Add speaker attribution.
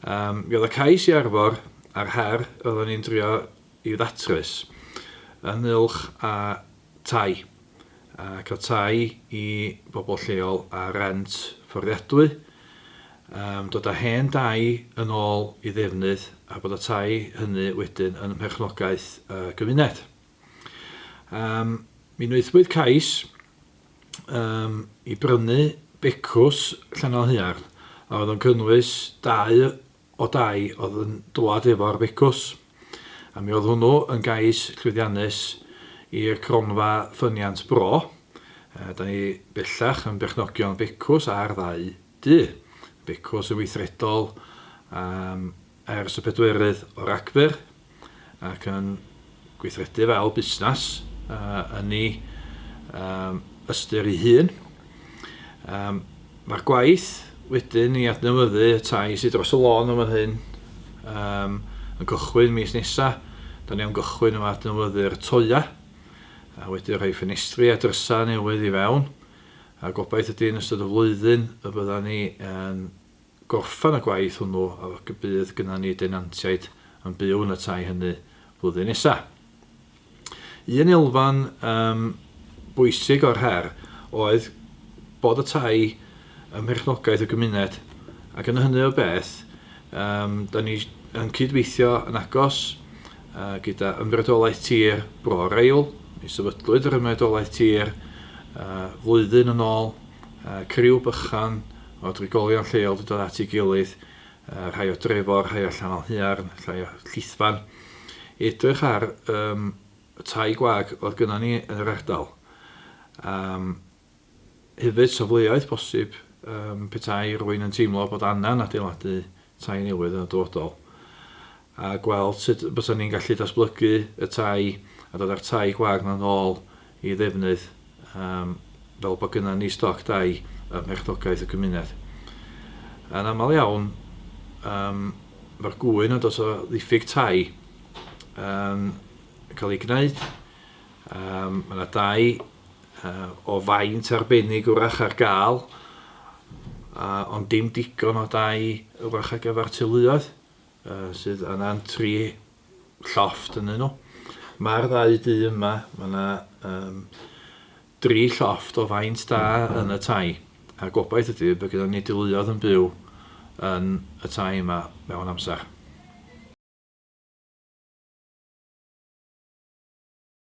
Speaker 1: Mi oedd y cais i arfor a'r her oedden ni'n drio i ddatrys yn ylch a tai. Cael tai i bobl lleol a rent fforddiadwy, dod â hen dai yn ôl i ddefnydd a bod y tai hynny wedyn yn perchnogaeth gymuned. Mi wnaethpwyd cais i brynu becws Aelhaearn a oedd yn cynnwys 2 o dai oedd yn dwad efo'r becws. A mi oedd hwnnw yn gais llwyddiannus i'r Gronfa ffyniant bro. Da ni bellach yn berchnogion becws a'r 2 du. Becws yn weithredol ers y 4 o Ragfyr ac yn gweithredu fel busnes yn ei ystyr ei hun. Mae'r gwaith wedyn i adnewyddu y tai sydd dros y lôn yma hyn yn gychwyn mis nesa. Da ni am gychwyn yma adnewyddu'r toia a wedyn rhoi ffenestri a drysa newydd i fewn. A gobaith ydy yn ystod y flwyddyn y bydda ni yn gorffan y gwaith hwnnw a bydd gyda ni denantiaid yn byw yn y tai hynny flwyddyn nesa. Un elfan bwysig o'r her oedd bod y tai ym merchnogaeth y gymuned ac yn hynny o beth da ni yn cydweithio yn agos gyda ymrydolaeth tir Bro Reil. Mi sefydlwyd yr ymrydolaeth tir flwyddyn yn ôl, criw bychan o drigolion lleol wedi dod at ei gilydd, rhai o Drefor, rhai o Aelhaearn, rhai o Llithfan, i edrych ar y tai gwag oedd gyda ni yn yr ardal. Hefyd safleoedd posib petai rwy'n yn teimlo bod angen adeiladu tai newydd yn y dyfodol. A gweld sut byddwn ni'n gallu datblygu y tai a dod â'r tai gwag yn ôl i ddefnydd fel bod gyda ni stoc dai y merchnogaeth y gymuned. Yn aml iawn, mae'r gwyn yn dod o ddiffyg tai yn cael ei gwneud. Mae yna dai o faint arbennig wrach ar gael, ond dim digon o dai wrach ar gyfer teuluoedd, sydd yna'n 3 llofft yn nhw. Mae'r 2 du yma, mae yna 3 llofft o faint da yn y tai, a gobaith ydy bod gyda ni deuluoedd yn byw yn y tai yma mewn amser.